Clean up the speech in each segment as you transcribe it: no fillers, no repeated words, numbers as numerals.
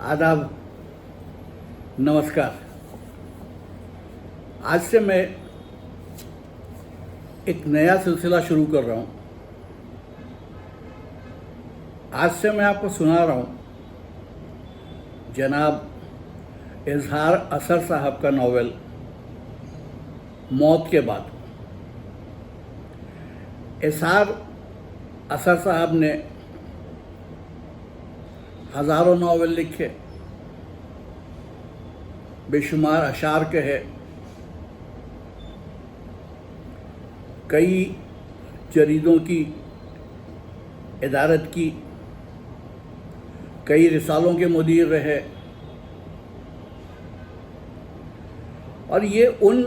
आदाब, नमस्कार। आज से मैं एक नया सिलसिला शुरू कर रहा हूँ। आज से मैं आपको सुना रहा हूँ जनाब इजहार असर साहब का नावल मौत के बाद। इजहार असर साहब ने हज़ारों नावल लिखे, बेशुमार अशार कहे, कई जरीदों की इदारत की, कई रिसालों के मुदीर रहे और ये उन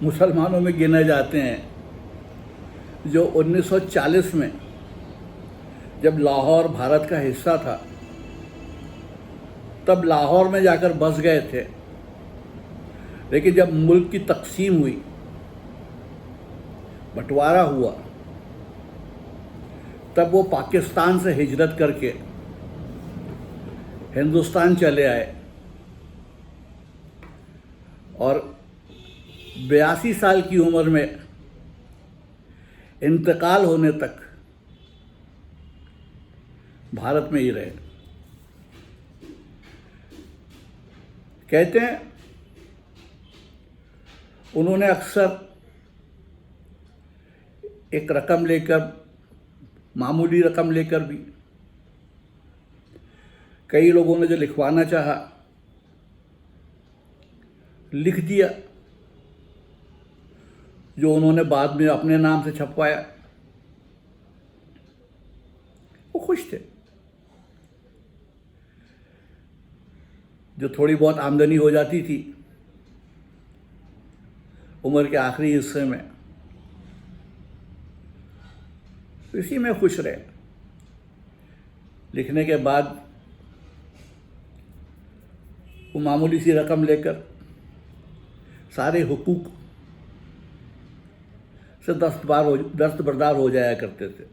मुसलमानों में गिने जाते हैं जो 1940 में जब लाहौर भारत का हिस्सा था तब लाहौर में जाकर बस गए थे, लेकिन जब मुल्क की तकसीम हुई, बंटवारा हुआ, तब वो पाकिस्तान से हिजरत करके हिंदुस्तान चले आए और 82 साल की उम्र में इंतकाल होने तक भारत में ही रहे। कहते हैं उन्होंने अक्सर एक रकम लेकर, मामूली रकम लेकर भी, कई लोगों ने जो लिखवाना चाहा लिख दिया, जो उन्होंने बाद में अपने नाम से छपवाया। वो खुश थे। जो थोड़ी बहुत आमदनी हो जाती थी उम्र के आखिरी हिस्से में, इसी में खुश रहे। लिखने के बाद वो मामूली सी रकम लेकर सारे हुकूक से दस्तबरदार हो जाया करते थे।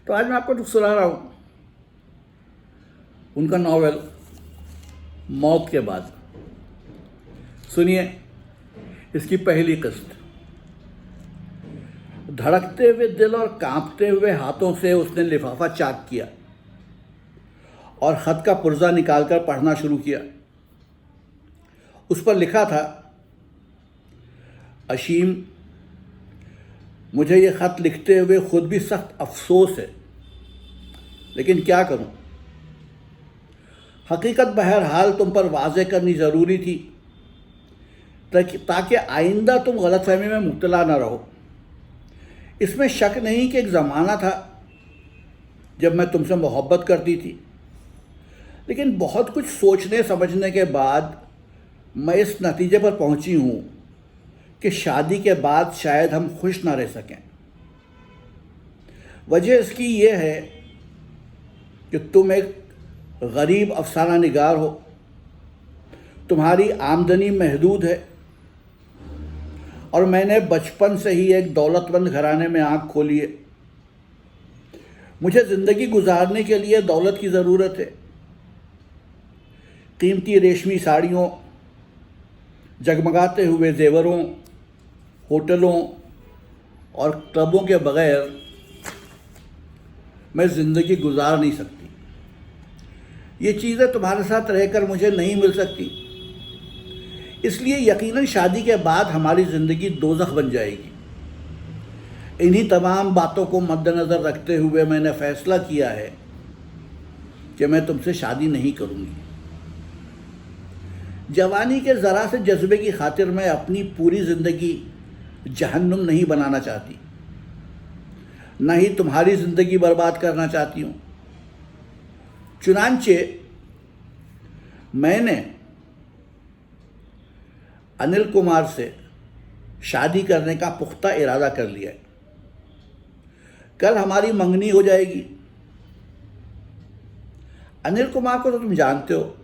तो आज मैं आपको सुना रहा हूँ उनका नावल मौत के बाद। सुनिए इसकी पहली किस्त। धड़कते हुए दिल और कांपते हुए हाथों से उसने लिफाफा चाक किया और खत का पुर्जा निकालकर पढ़ना शुरू किया। उस पर लिखा था, अशीम, मुझे ये ख़त लिखते हुए ख़ुद भी सख्त अफसोस है, लेकिन क्या करूं? हकीकत बहरहाल तुम पर वाज़ेह करनी ज़रूरी थी ताकि आइंदा तुम गलतफहमी में मुब्तला न रहो। इसमें शक नहीं कि एक ज़माना था जब मैं तुमसे मोहब्बत करती थी, लेकिन बहुत कुछ सोचने समझने के बाद मैं इस नतीजे पर पहुंची हूँ कि शादी के बाद शायद हम खुश ना रह सकें। वजह इसकी ये है कि तुम एक गरीब अफसाना निगार हो, तुम्हारी आमदनी महदूद है और मैंने बचपन से ही एक दौलतमंद घराने में आँख खोली है। मुझे ज़िंदगी गुजारने के लिए दौलत की ज़रूरत है। कीमती रेशमी साड़ियों, जगमगाते हुए जेवरों, होटलों और क्लबों के बगैर मैं ज़िंदगी गुजार नहीं सकती। ये चीज़ें तुम्हारे साथ रहकर मुझे नहीं मिल सकती, इसलिए यकीनन शादी के बाद हमारी ज़िंदगी दोज़ख बन जाएगी। इन्हीं तमाम बातों को मद्देनज़र रखते हुए मैंने फ़ैसला किया है कि मैं तुमसे शादी नहीं करूँगी। जवानी के ज़रा से जज्बे की खातिर मैं अपनी पूरी ज़िंदगी जहन्नुम नहीं बनाना चाहती, न ही तुम्हारी ज़िंदगी बर्बाद करना चाहती हूँ। चुनांचे मैंने अनिल कुमार से शादी करने का पुख्ता इरादा कर लिया है। कल हमारी मंगनी हो जाएगी। अनिल कुमार को तो तुम जानते हो,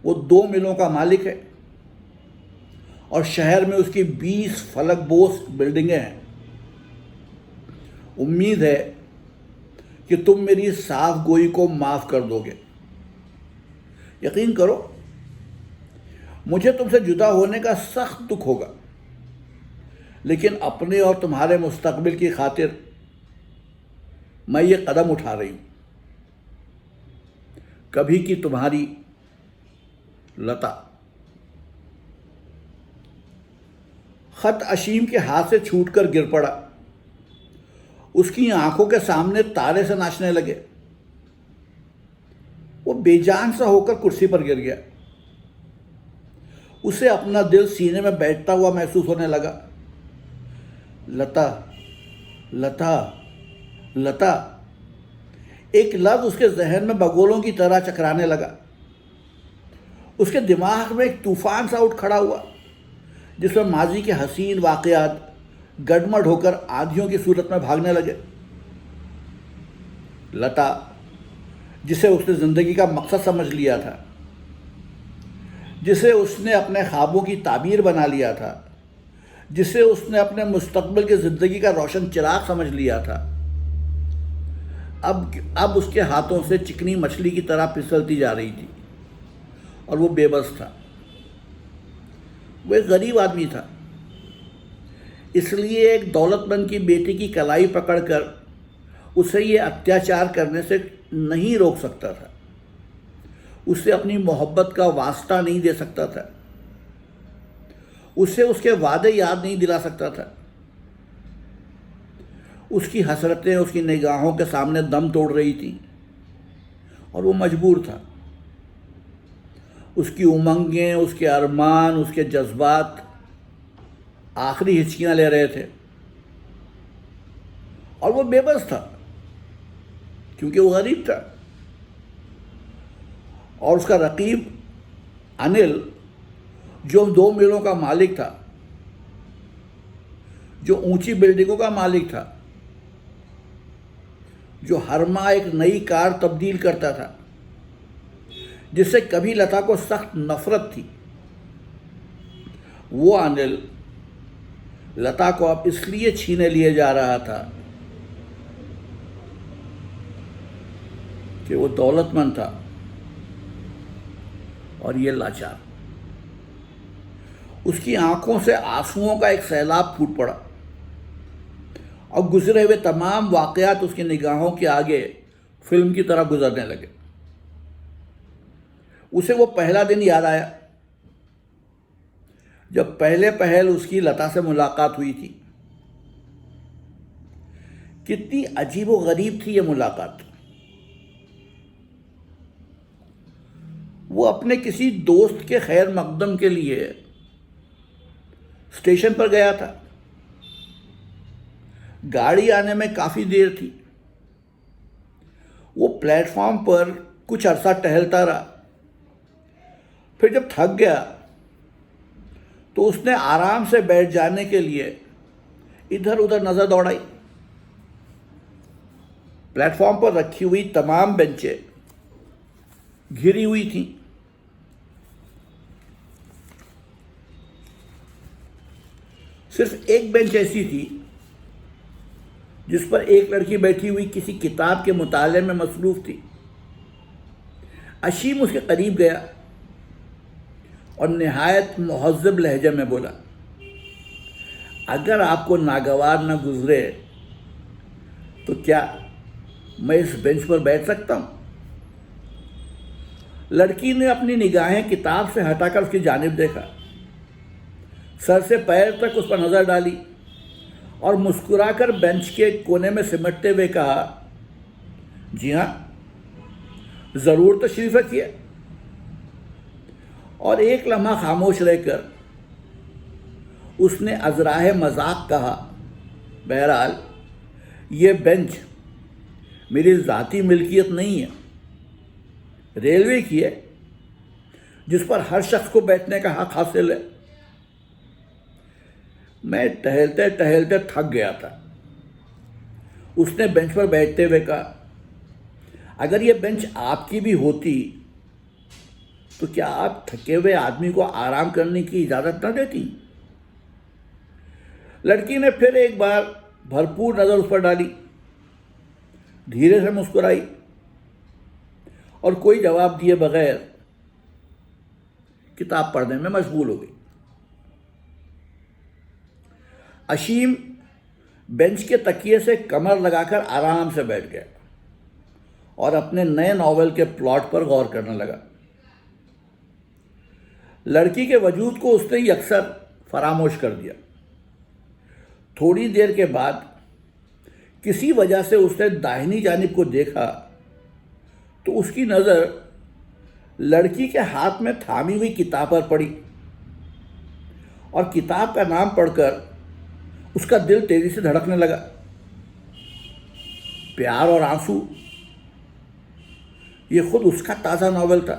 वो 2 मिलों का मालिक है और शहर में उसकी 20 फलकबोस बिल्डिंगें हैं। उम्मीद है कि तुम मेरी साफ गोई को माफ़ कर दोगे। यकीन करो, मुझे तुमसे जुदा होने का सख्त दुख होगा, लेकिन अपने और तुम्हारे मुस्तकबिल की खातिर मैं ये कदम उठा रही हूँ। कभी की तुम्हारी लता। खत अशीम के हाथ से छूटकर गिर पड़ा। उसकी आंखों के सामने तारे से नाचने लगे। वो बेजान सा होकर कुर्सी पर गिर गया। उसे अपना दिल सीने में बैठता हुआ महसूस होने लगा। लता, लता, लता, एक लफ्ज़ उसके जहन में बगोलों की तरह चकराने लगा। उसके दिमाग में एक तूफान सा उठ खड़ा हुआ, जिसमें माजी के हसीन वाक़यात गडमड होकर आंधियों की सूरत में भागने लगे। लता, जिसे उसने ज़िंदगी का मकसद समझ लिया था, जिसे उसने अपने ख्वाबों की ताबीर बना लिया था, जिसे उसने अपने मुस्तकबिल की ज़िंदगी का रोशन चिराग समझ लिया था, अब उसके हाथों से चिकनी मछली की तरह फिसलती जा रही थी और वो बेबस था। वो एक गरीब आदमी था, इसलिए एक दौलतमंद की बेटी की कलाई पकड़कर उसे ये अत्याचार करने से नहीं रोक सकता था। उसे अपनी मोहब्बत का वास्ता नहीं दे सकता था। उसे उसके वादे याद नहीं दिला सकता था। उसकी हसरतें उसकी निगाहों के सामने दम तोड़ रही थी और वो मजबूर था। उसकी उमंगें, उसके अरमान, उसके जज्बात आखिरी हिचकियां ले रहे थे और वो बेबस था क्योंकि वो गरीब था। और उसका रकीब अनिल, जो 2 मिलों का मालिक था, जो ऊंची बिल्डिंगों का मालिक था, जो हर माह एक नई कार तब्दील करता था, जिससे कभी लता को सख्त नफरत थी, वो अनिल लता को अब इसलिए छीने लिए जा रहा था कि वो दौलतमंद था और ये लाचार। उसकी आंखों से आंसुओं का एक सैलाब फूट पड़ा और गुजरे हुए तमाम वाक़यात उसकी निगाहों के आगे फिल्म की तरह गुजरने लगे। उसे वो पहला दिन याद आया जब पहले पहल उसकी लता से मुलाकात हुई थी। कितनी अजीब व गरीब थी ये मुलाकात। वो अपने किसी दोस्त के खैर मकदम के लिए स्टेशन पर गया था। गाड़ी आने में काफ़ी देर थी। वो प्लेटफॉर्म पर कुछ अरसा टहलता रहा। फिर जब थक गया तो उसने आराम से बैठ जाने के लिए इधर उधर नज़र दौड़ाई। प्लेटफॉर्म पर रखी हुई तमाम बेंचें घिरी हुई थीं। सिर्फ एक बेंच ऐसी थी जिस पर एक लड़की बैठी हुई किसी किताब के मुताले में मसरूफ़ थी। अशीम उसके करीब गया और निहायत मुहज़्ज़ब लहजे में बोला, अगर आपको नागवार न गुजरे तो क्या मैं इस बेंच पर बैठ सकता हूँ? लड़की ने अपनी निगाहें किताब से हटाकर उसकी जानिब देखा, सर से पैर तक उस पर नज़र डाली और मुस्कुराकर बेंच के कोने में सिमटते हुए कहा, जी हाँ, ज़रूर तशरीफ़ रखिए। और एक लम्हा खामोश रहकर उसने अज़राए मजाक कहा, बहरहाल ये बेंच मेरी ज़ाती मिल्कियत नहीं है, रेलवे की है, जिस पर हर शख्स को बैठने का हक हासिल है। मैं टहलते टहलते थक गया था। उसने बेंच पर बैठते हुए कहा, अगर ये बेंच आपकी भी होती तो क्या आप थके हुए आदमी को आराम करने की इजाज़त न देती? लड़की ने फिर एक बार भरपूर नज़र उस पर डाली, धीरे से मुस्कुराई और कोई जवाब दिए बगैर किताब पढ़ने में मशगूल हो गई। अशीम बेंच के तकिए से कमर लगाकर आराम से बैठ गया और अपने नए नॉवेल के प्लॉट पर गौर करने लगा। लड़की के वजूद को उसने यकसर फरामोश कर दिया। थोड़ी देर के बाद किसी वजह से उसने दाहिनी जानिब को देखा तो उसकी नज़र लड़की के हाथ में थामी हुई किताब पर पड़ी और किताब का नाम पढ़कर उसका दिल तेजी से धड़कने लगा। प्यार और आंसू, ये खुद उसका ताज़ा नॉवेल था।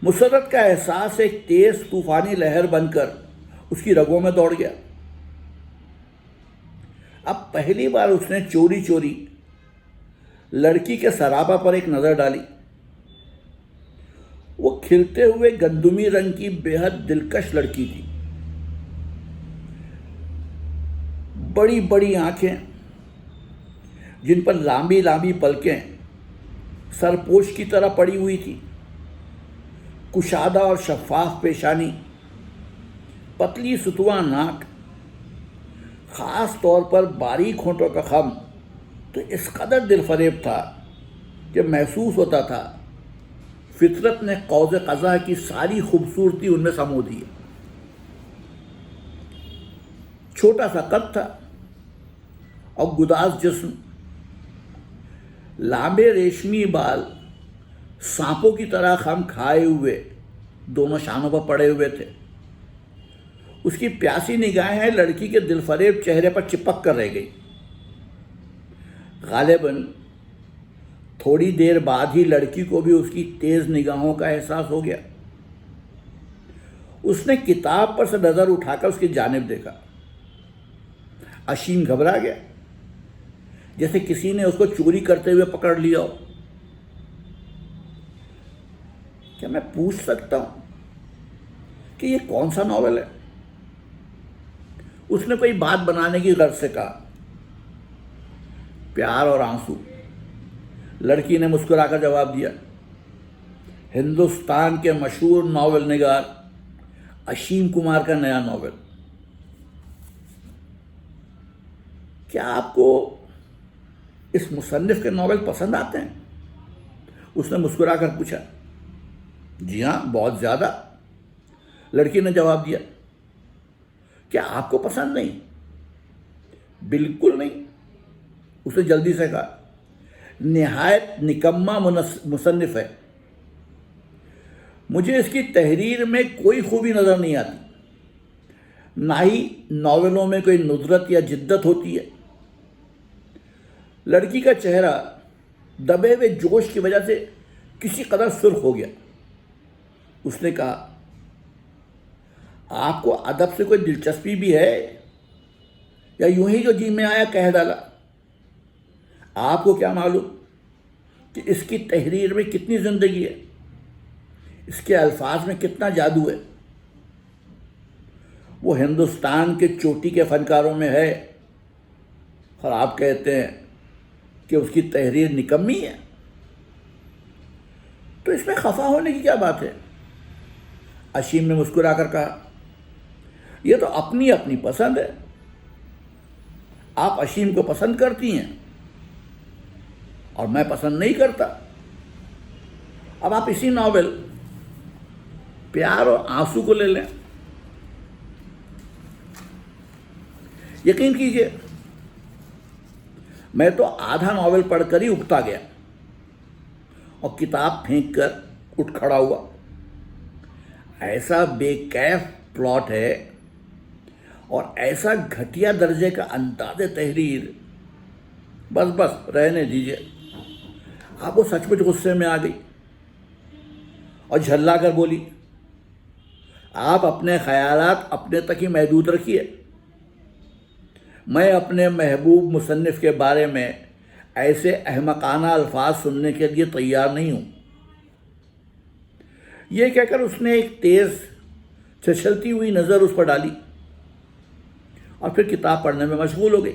मुसर्रत का एहसास एक तेज तूफानी लहर बनकर उसकी रगों में दौड़ गया। अब पहली बार उसने चोरी चोरी लड़की के सराबा पर एक नज़र डाली। वो खिलते हुए गंदुमी रंग की बेहद दिलकश लड़की थी। बड़ी बड़ी आंखें जिन पर लांबी लांबी पलकें सरपोश की तरह पड़ी हुई थी, कुशादा और शफाफ पेशानी, पतली सुतवा नाक, ख़ास तौर पर बारीक होंठों का खम तो इस कदर दिलफरेब था कि महसूस होता था फितरत ने कौज़े क़ज़ा की सारी खूबसूरती उनमें समो दी है। छोटा सा कद था और गुदास जिस्म, लांबे रेशमी बाल सांपों की तरह खम खाए हुए दोनों शानों पर पड़े हुए थे। उसकी प्यासी निगाहें लड़की के दिलफरेब चेहरे पर चिपक कर रह गई। गालिबन थोड़ी देर बाद ही लड़की को भी उसकी तेज निगाहों का एहसास हो गया। उसने किताब पर से नज़र उठाकर उसकी जानिब देखा। अशीम घबरा गया, जैसे किसी ने उसको चोरी करते हुए पकड़ लिया हो। क्या मैं पूछ सकता हूं कि ये कौन सा नॉवेल है? उसने कोई बात बनाने की गर्ज से कहा। प्यार और आंसू, लड़की ने मुस्कुराकर जवाब दिया। हिंदुस्तान के मशहूर नॉवेल निगार अशीम कुमार का नया नॉवेल। क्या आपको इस मुसन्निफ के नॉवेल पसंद आते हैं? उसने मुस्कुराकर पूछा। जी हाँ, बहुत ज़्यादा, लड़की ने जवाब दिया। क्या आपको पसंद नहीं? बिल्कुल नहीं, उसने जल्दी से कहा। निहायत निकम्मा मुसन्निफ है। मुझे इसकी तहरीर में कोई खूबी नज़र नहीं आती, ना ही नॉवेलों में कोई नुज़रत या जिद्दत होती है। लड़की का चेहरा दबे हुए जोश की वजह से किसी कदर सुर्ख हो गया। उसने कहा, आपको अदब से कोई दिलचस्पी भी है या यूं ही जो जी में आया कह डाला? आपको क्या मालूम कि इसकी तहरीर में कितनी ज़िंदगी है, इसके अल्फाज में कितना जादू है। वो हिंदुस्तान के चोटी के फनकारों में है और आप कहते हैं कि उसकी तहरीर निकम्मी है। तो इसमें खफा होने की क्या बात है? अशीम ने मुस्कुराकर कहा। यह तो अपनी अपनी पसंद है। आप अशीम को पसंद करती हैं और मैं पसंद नहीं करता। अब आप इसी नॉवेल प्यार और आंसू को ले लें। यकीन कीजिए, मैं तो आधा नॉवेल पढ़कर ही उकता गया और किताब फेंक कर उठ खड़ा हुआ। ऐसा बेकैफ प्लॉट है और ऐसा घटिया दर्जे का अंदाज़े तहरीर, बस रहने दीजिए। आप वो सचमुच गुस्से में आ गई और झल्ला कर बोली, आप अपने ख्यालात अपने तक ही महदूद रखिए। मैं अपने महबूब मुसन्निफ के बारे में ऐसे अहमकाना अल्फाज सुनने के लिए तैयार नहीं हूँ। ये कहकर उसने एक तेज़ छछलती हुई नज़र उस पर डाली और फिर किताब पढ़ने में मशगूल हो गई।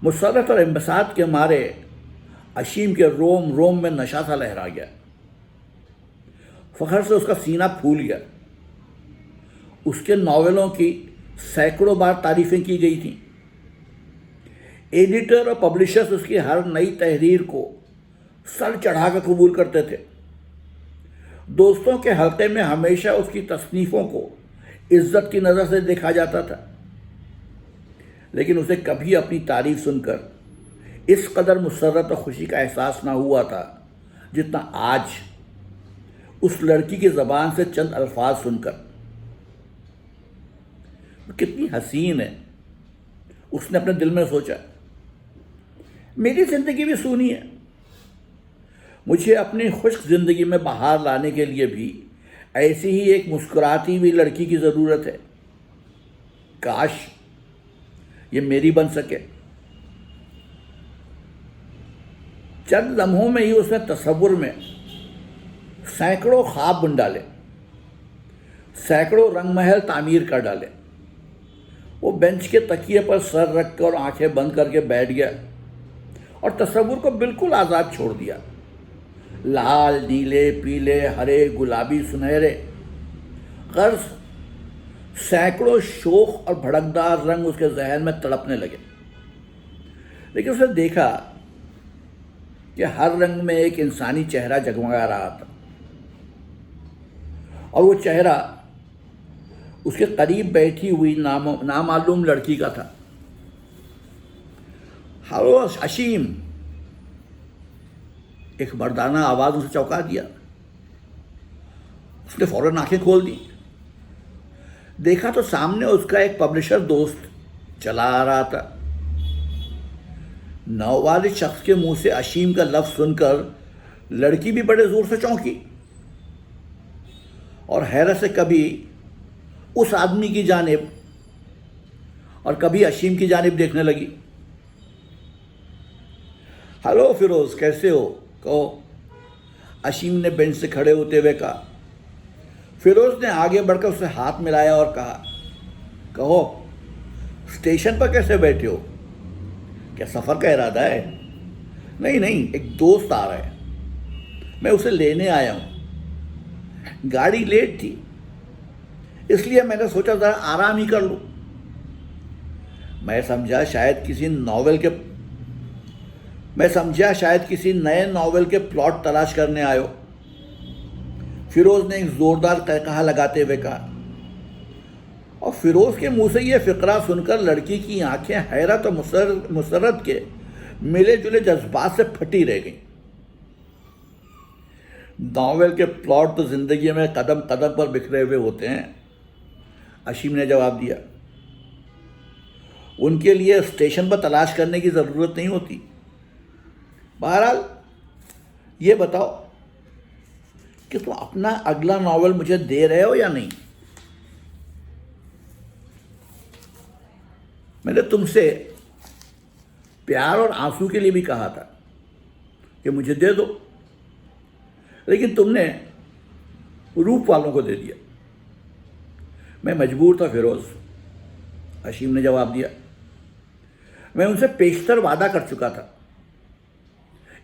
मुसर्रत और इंबसात के मारे अशीम के रोम रोम में नशा सा लहरा गया। फखर से उसका सीना फूल गया। उसके नावलों की सैकड़ों बार तारीफें की गई थीं। एडिटर और पब्लिशर्स उसकी हर नई तहरीर को सर चढ़ाकर कबूल करते थे। दोस्तों के हल्के में हमेशा उसकी तसनीफ़ों को इज्जत की नज़र से देखा जाता था, लेकिन उसे कभी अपनी तारीफ सुनकर इस कदर मुसर्रत और खुशी का एहसास ना हुआ था जितना आज उस लड़की की ज़बान से चंद अल्फाज सुनकर। कितनी हसीन है, उसने अपने दिल में सोचा। मेरी ज़िंदगी भी सूनी है। मुझे अपनी खुश्क ज़िंदगी में बाहर लाने के लिए भी ऐसी ही एक मुस्कुराती हुई लड़की की ज़रूरत है। काश ये मेरी बन सके। चंद लम्हों में ही उसने तसव्वुर में सैकड़ों ख्वाब बुन डाले, सैकड़ों रंगमहल तामीर कर डाले। वो बेंच के तकिए पर सर रख कर आंखें बंद करके बैठ गया और तसव्वुर को बिल्कुल आज़ाद छोड़ दिया। लाल, नीले, पीले, हरे, गुलाबी, सुनहरे, गर्ज सैकड़ों शोख और भड़कदार रंग उसके जहन में तड़पने लगे। लेकिन उसने देखा कि हर रंग में एक इंसानी चेहरा जगमगा रहा था, और वो चेहरा उसके करीब बैठी हुई नामालूम लड़की का था। हेलो अशीम, एक मर्दाना आवाज़ उसे चौंका दिया। उसने फौरन आंखें खोल दी। देखा तो सामने उसका एक पब्लिशर दोस्त चला आ रहा था। नौवालिद शख्स के मुंह से अशीम का लफ्ज़ सुनकर लड़की भी बड़े ज़ोर से चौंकी और हैरत से कभी उस आदमी की जानिब और कभी अशीम की जानिब देखने लगी। हेलो फिरोज़, कैसे हो? कहो, अशीम ने बेंच से खड़े होते हुए कहा। फिरोज़ ने आगे बढ़कर उससे हाथ मिलाया और कहा, कहो, स्टेशन पर कैसे बैठे हो? क्या सफ़र का इरादा है? नहीं नहीं, एक दोस्त आ रहा है, मैं उसे लेने आया हूँ। गाड़ी लेट थी, इसलिए मैंने सोचा ज़रा आराम ही कर लूँ। मैं समझा शायद किसी नए नावल के प्लॉट तलाश करने आयो। फिरोज़ ने एक ज़ोरदार कहकहा लगाते हुए कहा, और फिरोज़ के मुंह से यह फ़िक्रा सुनकर लड़की की आंखें हैरत और मुसर्रत के मिले जुले जज्बात से फटी रह गईं। नावल के प्लॉट तो ज़िंदगी में कदम कदम पर बिखरे हुए होते हैं, अशीम ने जवाब दिया। उनके लिए स्टेशन पर तलाश करने की ज़रूरत नहीं होती। बहरहाल ये बताओ कि तुम अपना अगला नावल मुझे दे रहे हो या नहीं? मैंने तुमसे प्यार और आंसू के लिए भी कहा था कि मुझे दे दो, लेकिन तुमने रूप वालों को दे दिया। मैं मजबूर था फिरोज़, अशीम ने जवाब दिया। मैं उनसे पेशतर वादा कर चुका था,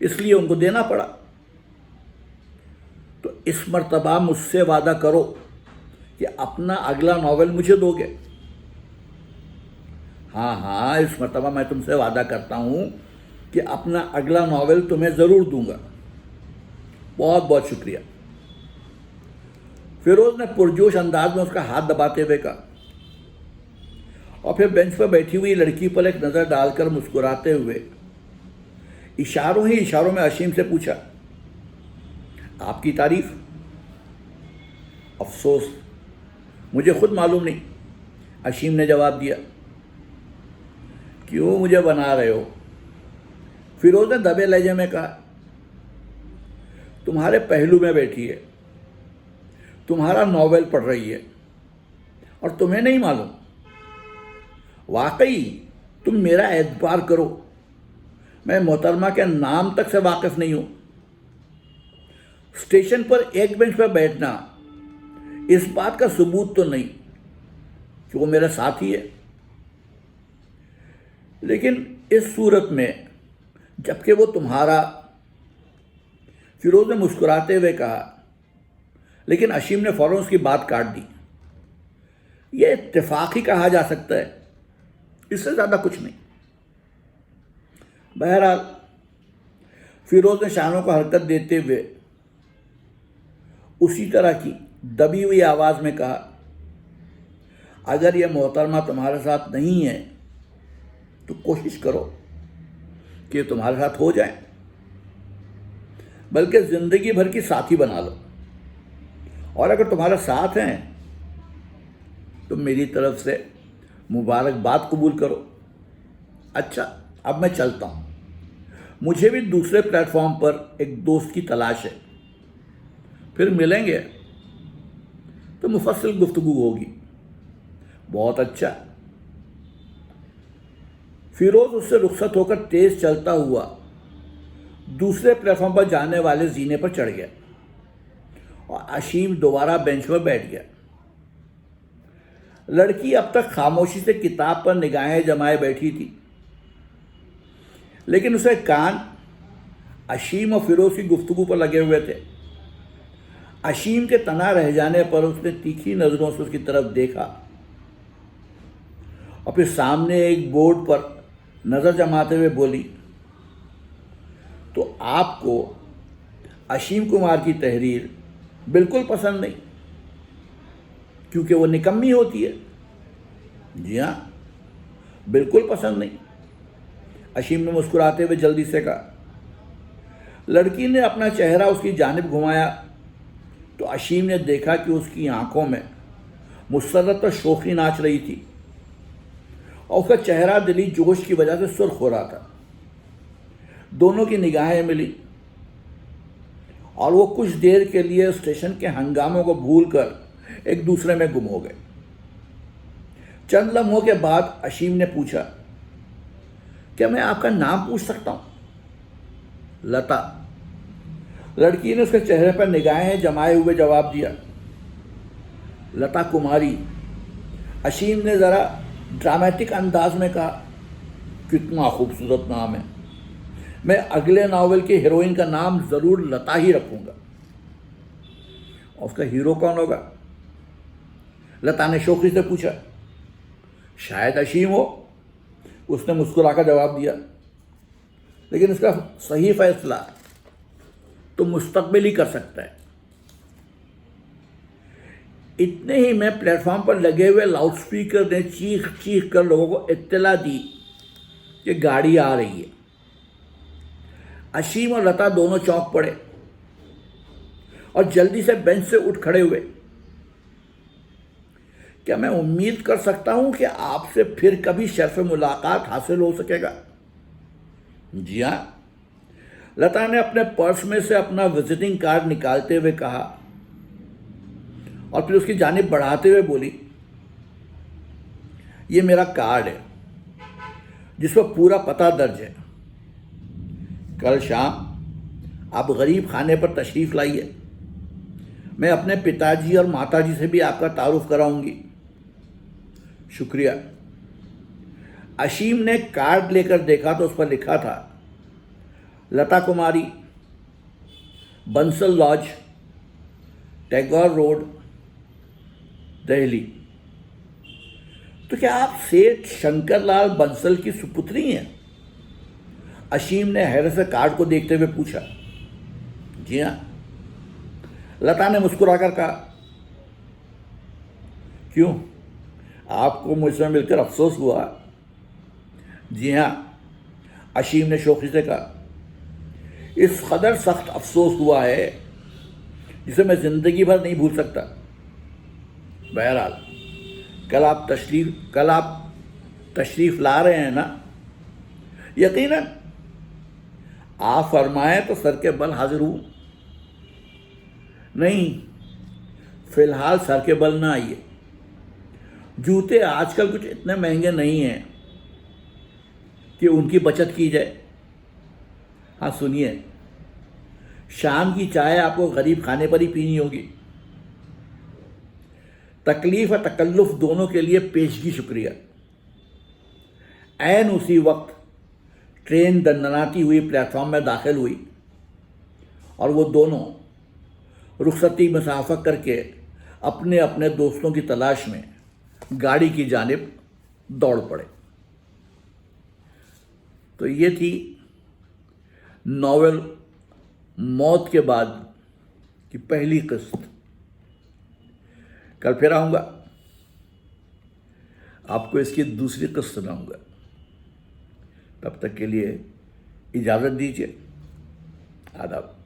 इसलिए उनको देना पड़ा। तो इस मर्तबा मुझसे वादा करो कि अपना अगला नावल मुझे दोगे। हाँ हाँ, इस मर्तबा मैं तुमसे वादा करता हूँ कि अपना अगला नावल तुम्हें ज़रूर दूंगा। बहुत बहुत शुक्रिया। फिरोज़ ने पुरजोश अंदाज में उसका हाथ दबाते हुए कहा, और फिर बेंच पर बैठी हुई लड़की पर एक नज़र डालकर मुस्कुराते हुए इशारों ही इशारों में अशीम से पूछा, आपकी तारीफ? अफसोस, मुझे खुद मालूम नहीं, अशीम ने जवाब दिया। क्यों मुझे बना रहे हो? फिरोज़ ने दबे लहजे में कहा। तुम्हारे पहलू में बैठी है, तुम्हारा नावल पढ़ रही है, और तुम्हें नहीं मालूम? वाकई तुम मेरा एतबार करो, मैं मोहतरमा के नाम तक से वाकिफ़ नहीं हूँ। स्टेशन पर एक बेंच पर बैठना इस बात का सबूत तो नहीं कि वो मेरा साथी है। लेकिन इस सूरत में जबकि वो तुम्हारा, फिरोज ने मुस्कुराते हुए कहा, लेकिन अशीम ने फौरन उसकी बात काट दी। यह इत्तेफाक ही कहा जा सकता है, इससे ज़्यादा कुछ नहीं। बहरहाल फिरोज ने शानों को हरकत देते हुए उसी तरह की दबी हुई आवाज़ में कहा, अगर यह मोहतरमा तुम्हारे साथ नहीं है तो कोशिश करो कि तुम्हारे साथ हो जाए, बल्कि ज़िंदगी भर की साथी बना लो। और अगर तुम्हारे साथ हैं तो मेरी तरफ से मुबारकबाद कबूल करो। अच्छा, अब मैं चलता हूँ, मुझे भी दूसरे प्लेटफॉर्म पर एक दोस्त की तलाश है। फिर मिलेंगे तो मुफस्सल गुफ्तगू होगी। बहुत अच्छा। फिरोज उससे रुखसत होकर तेज चलता हुआ दूसरे प्लेटफॉर्म पर जाने वाले जीने पर चढ़ गया और अशीम दोबारा बेंच पर बैठ गया। लड़की अब तक खामोशी से किताब पर निगाहें जमाए बैठी थी, लेकिन उसे कान अशीम और फिरोज की गुफ्तगू पर लगे हुए थे। अशीम के तना रह जाने पर उसने तीखी नज़रों से उसकी तरफ देखा और फिर सामने एक बोर्ड पर नज़र जमाते हुए बोली, तो आपको अशीम कुमार की तहरीर बिल्कुल पसंद नहीं, क्योंकि वो निकम्मी होती है। जी हाँ, बिल्कुल पसंद नहीं, अशीम ने मुस्कुराते हुए जल्दी से कहा। लड़की ने अपना चेहरा उसकी जानिब घुमाया तो अशीम ने देखा कि उसकी आंखों में मुसर्रत और शोखी नाच रही थी और उसका चेहरा दिली जोश की वजह से सुर्ख हो रहा था। दोनों की निगाहें मिली और वो कुछ देर के लिए स्टेशन के हंगामों को भूलकर एक दूसरे में गुम हो गए। चंद लम्हों के बाद अशीम ने पूछा, क्या मैं आपका नाम पूछ सकता हूं? लता। लड़की ने उसके चेहरे पर निगाहें जमाए हुए जवाब दिया, लता कुमारी। अशीम ने ज़रा ड्रामेटिक अंदाज में कहा, कितना खूबसूरत नाम है, मैं अगले नावल की हीरोइन का नाम ज़रूर लता ही रखूँगा। और उसका हीरो कौन होगा? लता ने शौकी से पूछा। शायद अशीम हो, उसने मुस्कुराकर जवाब दिया, लेकिन इसका सही फैसला तो मुस्तकबिल ही कर सकता है। इतने ही में प्लेटफॉर्म पर लगे हुए लाउडस्पीकर ने चीख चीख कर लोगों को इत्तला दी कि गाड़ी आ रही है। अशीम और लता दोनों चौंक पड़े और जल्दी से बेंच से उठ खड़े हुए। क्या मैं उम्मीद कर सकता हूं कि आपसे फिर कभी शर्फ मुलाकात हासिल हो सकेगा? जी हाँ, लता ने अपने पर्स में से अपना विजिटिंग कार्ड निकालते हुए कहा और फिर उसकी जानिब बढ़ाते हुए बोली, ये मेरा कार्ड है जिस पर पूरा पता दर्ज है। कल शाम आप गरीब खाने पर तशरीफ़ लाइए, मैं अपने पिताजी और माताजी से भी आपका तारुफ कराऊंगी। शुक्रिया। अशीम ने कार्ड लेकर देखा तो उस पर लिखा था, लता कुमारी, बंसल लॉज, टैगोर रोड, दिल्ली। तो क्या आप सेठ शंकरलाल बंसल की सुपुत्री हैं? अशीम ने हैरत से कार्ड को देखते हुए पूछा। जी हाँ, लता ने मुस्कुराकर कहा। क्यों, आपको मुझसे मिलकर अफसोस हुआ? जी हाँ, अशीम ने शौकी से कहा। इस कदर सख्त अफसोस हुआ है जिसे मैं ज़िंदगी भर नहीं भूल सकता। बहरहाल कल आप तशरीफ़ ला रहे हैं ना? यकीनन, आप फरमाएं तो सर के बल हाजिर हूँ। नहीं, फ़िलहाल सर के बल ना आइए, जूते आजकल कुछ इतने महंगे नहीं हैं कि उनकी बचत की जाए। हाँ सुनिए, शाम की चाय आपको गरीब खाने पर ही पीनी होगी। तकलीफ़ और तकल्लुफ़ दोनों के लिए पेशगी शुक्रिया। ऐन उसी वक्त ट्रेन दंदनाती हुई प्लेटफॉर्म में दाखिल हुई और वो दोनों रुखसती मुसाफा करके अपने अपने दोस्तों की तलाश में गाड़ी की जानिब दौड़ पड़े। तो ये थी नॉवेल मौत के बाद की पहली किस्त। कल फिर आऊँगा, आपको इसकी दूसरी किस्त सुनाऊँगा। तब तक के लिए इजाज़त दीजिए। आदाब।